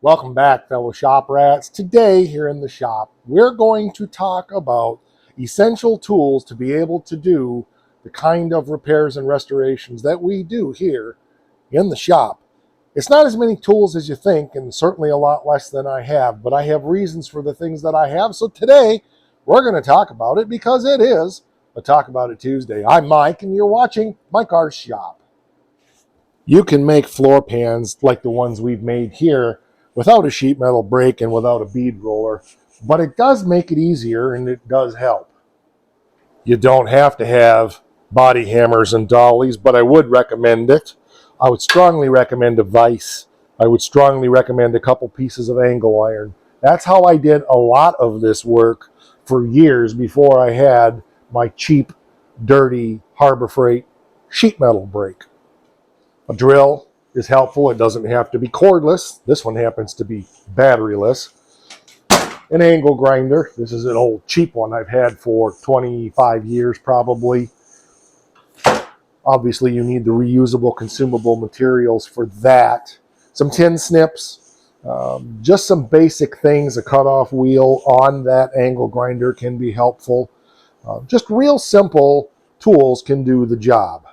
Welcome back, fellow shop rats. Today, here in the shop, we're going to talk about essential tools to be able to do the kind of repairs and restorations that we do here in the shop. It's not as many tools as you think, and certainly a lot less than I have, but I have reasons for the things that I have. So today, we're going to talk about it because it is a Talk About It Tuesday. I'm Mike, and you're watching Mike R. Shop. You can make floor pans like the ones we've made here without a sheet metal brake and without a bead roller, but it does make it easier and it does help. You don't have to have body hammers and dollies, but I would recommend it. I would strongly recommend a vise. I would strongly recommend a couple pieces of angle iron. That's how I did a lot of this work for years before I had my cheap, dirty Harbor Freight sheet metal brake. A drill is helpful. It doesn't have to be cordless. This one happens to be batteryless. An angle grinder. This is an old cheap one I've had for 25 years probably. Obviously, you need the reusable, consumable materials for that. Some tin snips. Just some basic things. A cutoff wheel on that angle grinder can be helpful. Just real simple tools can do the job.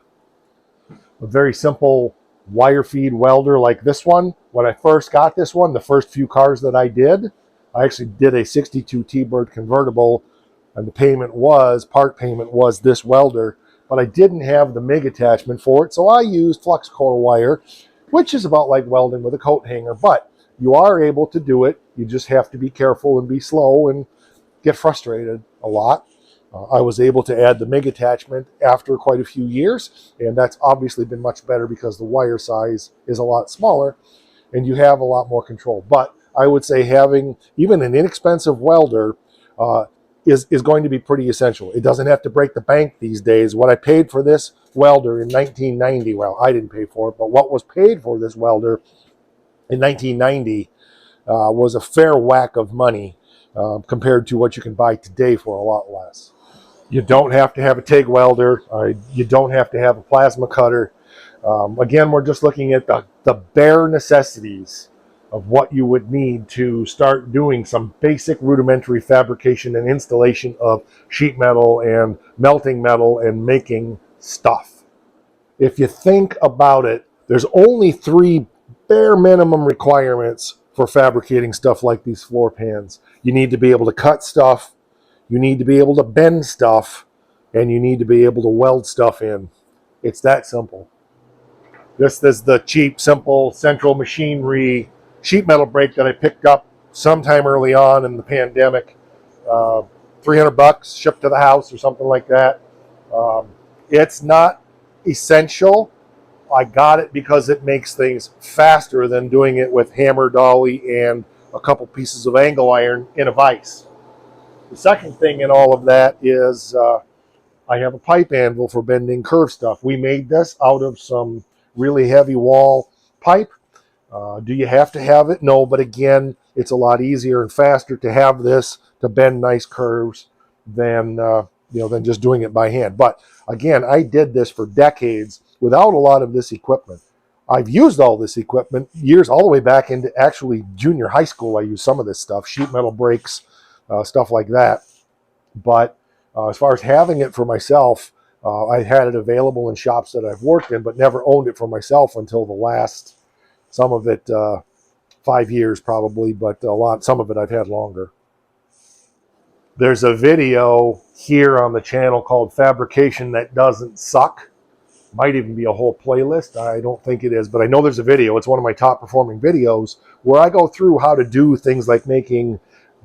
A very simple wire feed welder like this one. When I first got this one, the first few cars that I actually did a 62 T-Bird convertible, and the part payment was this welder, but I didn't have the MIG attachment for it, so I used flux core wire, which is about like welding with a coat hanger, but you are able to do it. You just have to be careful and be slow and get frustrated a lot. I was able to add the MIG attachment after quite a few years, and that's obviously been much better because the wire size is a lot smaller and you have a lot more control. But I would say having even an inexpensive welder is going to be pretty essential. It doesn't have to break the bank these days. What I paid for this welder in 1990, well, I didn't pay for it, but what was paid for this welder in 1990 was a fair whack of money compared to what you can buy today for a lot less. You don't have to have a TIG welder. You don't have to have a plasma cutter. Again, we're just looking at the bare necessities of what you would need to start doing some basic rudimentary fabrication and installation of sheet metal and melting metal and making stuff. If you think about it, there's only 3 bare minimum requirements for fabricating stuff like these floor pans. You need to be able to cut stuff, you need to be able to bend stuff, and you need to be able to weld stuff in. It's that simple. This is the cheap, simple Central Machinery sheet metal brake that I picked up sometime early on in the pandemic. $300 shipped to the house or something like that. It's not essential. I got it because it makes things faster than doing it with hammer, dolly, and a couple pieces of angle iron in a vise. The second thing in all of that is I have a pipe anvil for bending curve stuff. We made this out of some really heavy wall pipe. Do you have to have it? No, but again, it's a lot easier and faster to have this to bend nice curves than than just doing it by hand. But again, I did this for decades without a lot of this equipment. I've used all this equipment years, all the way back into actually junior high school. I used some of this stuff, sheet metal brakes, stuff like that. But as far as having it for myself, I had it available in shops that I've worked in, but never owned it for myself until the last, some of it 5 years probably, but some of it I've had longer. There's a video here on the channel called Fabrication That Doesn't Suck. Might even be a whole playlist. I don't think it is, but I know there's a video. It's one of my top performing videos where I go through how to do things like making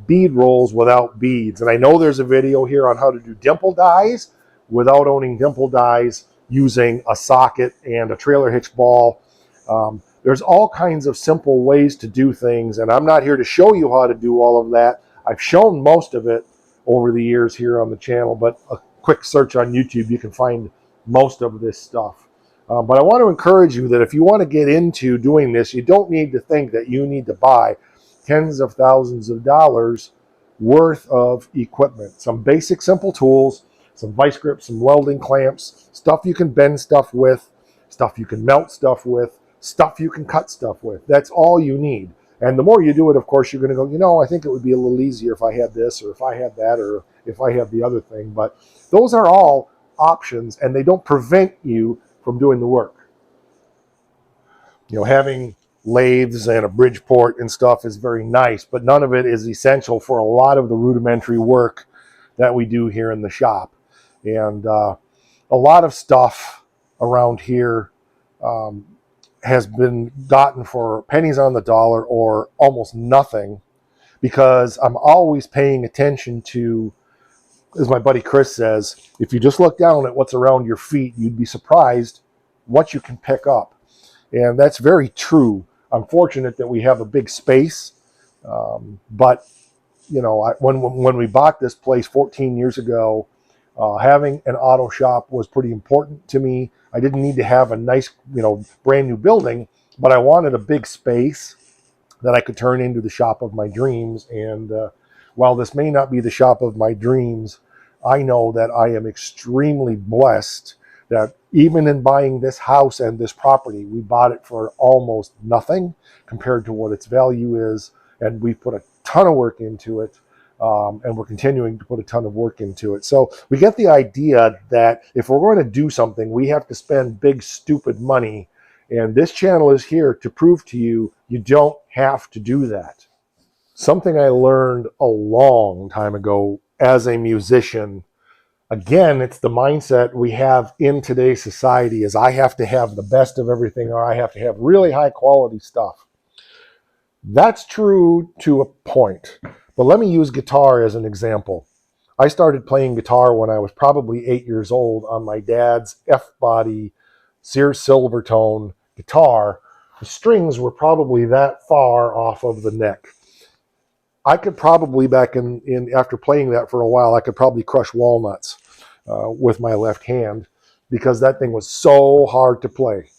bead rolls without beads. And I know there's a video here on how to do dimple dies without owning dimple dies using a socket and a trailer hitch ball. There's all kinds of simple ways to do things, and I'm not here to show you how to do all of that. I've shown most of it over the years here on the channel, but a quick search on YouTube, you can find most of this stuff. But I want to encourage you that if you want to get into doing this, you don't need to think that you need to buy tens of thousands of dollars worth of equipment. Some basic simple tools, some vice grips, some welding clamps, stuff you can bend stuff with, stuff you can melt stuff with, stuff you can cut stuff with. That's all you need. And the more you do it, of course, you're going to go, you know, I think it would be a little easier if I had this, or if I had that, or if I had the other thing. But those are all options, and they don't prevent you from doing the work. You know, having lathes and a Bridgeport and stuff is very nice, but none of it is essential for a lot of the rudimentary work that we do here in the shop. And a lot of stuff around here has been gotten for pennies on the dollar or almost nothing, because I'm always paying attention to, as my buddy Chris says, if you just look down at what's around your feet, you'd be surprised what you can pick up. And that's very true. I'm fortunate that we have a big space, but you know, when we bought this place 14 years ago, having an auto shop was pretty important to me. I didn't need to have a nice, you know, brand new building, but I wanted a big space that I could turn into the shop of my dreams. And while this may not be the shop of my dreams, I know that I am extremely blessed that even in buying this house and this property, we bought it for almost nothing compared to what its value is. And we've put a ton of work into it. And we're continuing to put a ton of work into it. So we get the idea that if we're going to do something, we have to spend big, stupid money. And this channel is here to prove to you, you don't have to do that. Something I learned a long time ago as a musician, again, it's the mindset we have in today's society, is I have to have the best of everything, or I have to have really high quality stuff. That's true to a point. But let me use guitar as an example. I started playing guitar when I was probably 8 years old on my dad's F-body Sears Silvertone guitar. The strings were probably that far off of the neck. I could probably, back in after playing that for a while, I could probably crush walnuts with my left hand, because that thing was so hard to play.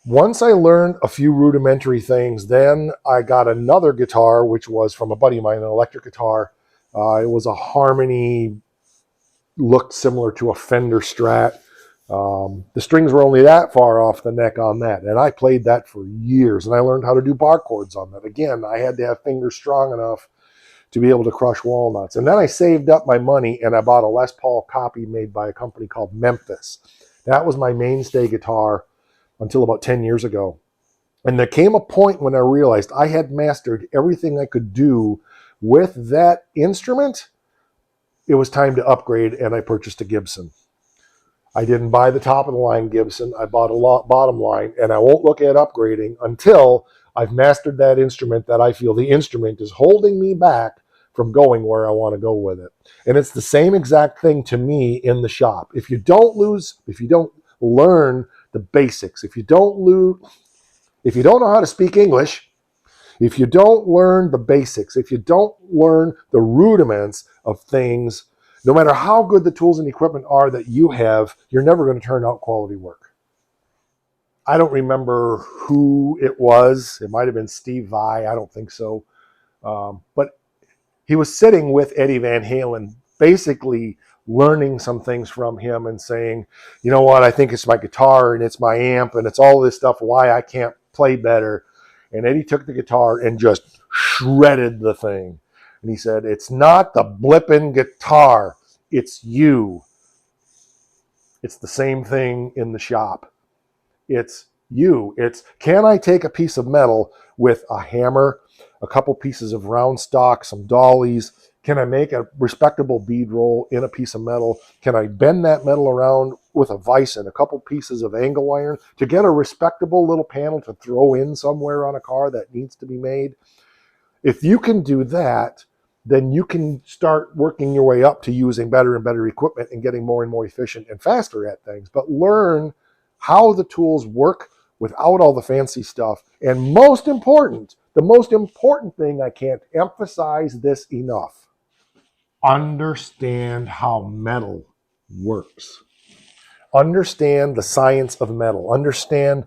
Once I learned a few rudimentary things, then I got another guitar, which was from a buddy of mine, an electric guitar. It was a Harmony, looked similar to a Fender Strat. The strings were only that far off the neck on that, and I played that for years, and I learned how to do bar chords on that. Again, I had to have fingers strong enough to be able to crush walnuts. And then I saved up my money, and I bought a Les Paul copy made by a company called Memphis. That was my mainstay guitar until about 10 years ago. And there came a point when I realized I had mastered everything I could do with that instrument. It was time to upgrade, and I purchased a Gibson. I didn't buy the top of the line Gibson. I bought a bottom line, and I won't look at upgrading until I've mastered that instrument, that I feel the instrument is holding me back from going where I want to go with it. And it's the same exact thing to me in the shop. If you don't learn the basics, if you don't know how to speak English, if you don't learn the basics, if you don't learn the rudiments of things, no matter how good the tools and equipment are that you have, you're never going to turn out quality work. I don't remember who it was. It might have been Steve Vai. I don't think so. But he was sitting with Eddie Van Halen, basically learning some things from him and saying, you know what, I think it's my guitar and it's my amp and it's all this stuff, why I can't play better. And Eddie took the guitar and just shredded the thing. And he said, it's not the blipping guitar, it's you. It's the same thing in the shop. It's you. It's, can I take a piece of metal with a hammer, a couple pieces of round stock, some dollies? Can I make a respectable bead roll in a piece of metal? Can I bend that metal around with a vise and a couple pieces of angle iron to get a respectable little panel to throw in somewhere on a car that needs to be made? If you can do that, then you can start working your way up to using better and better equipment and getting more and more efficient and faster at things. But learn how the tools work without all the fancy stuff. And most important, the most important thing, I can't emphasize this enough, understand how metal works. Understand the science of metal. Understand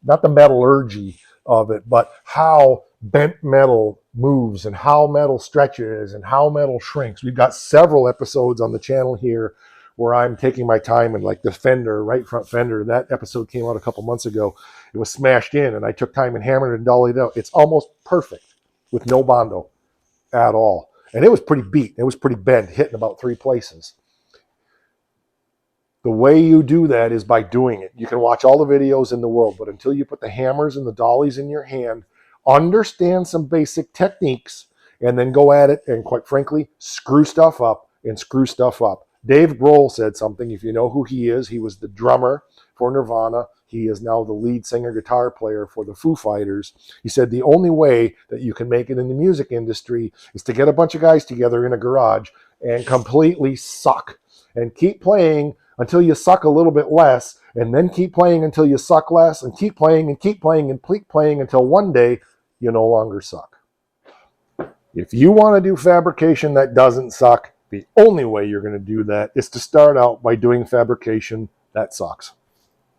not the metallurgy of it, but how bent metal moves and how metal stretches and how metal shrinks. We've got several episodes on the channel here where I'm taking my time, and like the fender, right front fender, that episode came out a couple months ago. It was smashed in, and I took time and hammered it and dollied it out. It's almost perfect with no Bondo at all. And it was pretty beat. It was pretty bent, hitting about 3 places. The way you do that is by doing it. You can watch all the videos in the world, but until you put the hammers and the dollies in your hand, understand some basic techniques, and then go at it and, quite frankly, screw stuff up and screw stuff up. Dave Grohl said something. If you know who he was the drummer for Nirvana. He is now the lead singer, guitar player for the Foo Fighters. He said the only way that you can make it in the music industry is to get a bunch of guys together in a garage and completely suck and keep playing until you suck a little bit less, and then keep playing until you suck less, and keep playing and keep playing and keep playing until one day you no longer suck. If you want to do fabrication that doesn't suck, the only way you're going to do that is to start out by doing fabrication that sucks.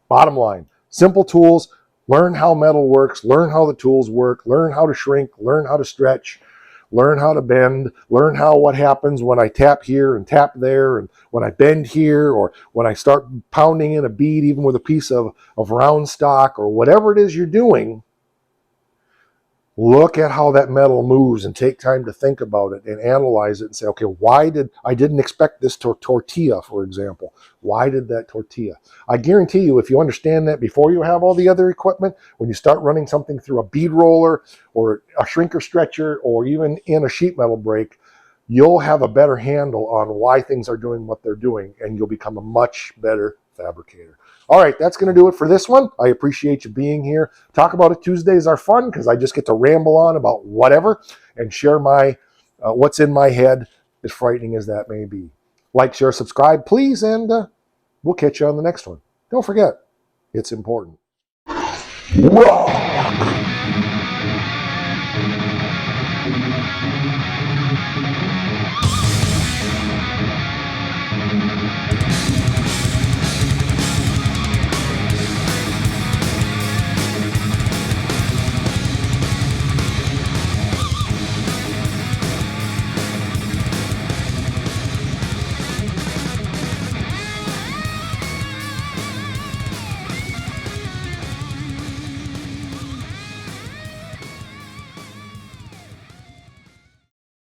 Bottom line, simple tools, learn how metal works, learn how the tools work, learn how to shrink, learn how to stretch, learn how to bend, learn how what happens when I tap here and tap there, and when I bend here, or when I start pounding in a bead even with a piece of round stock, or whatever it is you're doing. Look at how that metal moves and take time to think about it and analyze it and say, okay, I didn't expect this tortilla, for example. Why did that tortilla? I guarantee you, if you understand that before you have all the other equipment, when you start running something through a bead roller or a shrinker stretcher or even in a sheet metal brake, you'll have a better handle on why things are doing what they're doing, and you'll become a much better fabricator. All right, that's going to do it for this one. I appreciate you being here. Talk About It Tuesdays are fun because I just get to ramble on about whatever and share my what's in my head, as frightening as that may be. Like, share, subscribe, please, and we'll catch you on the next one. Don't forget, it's important.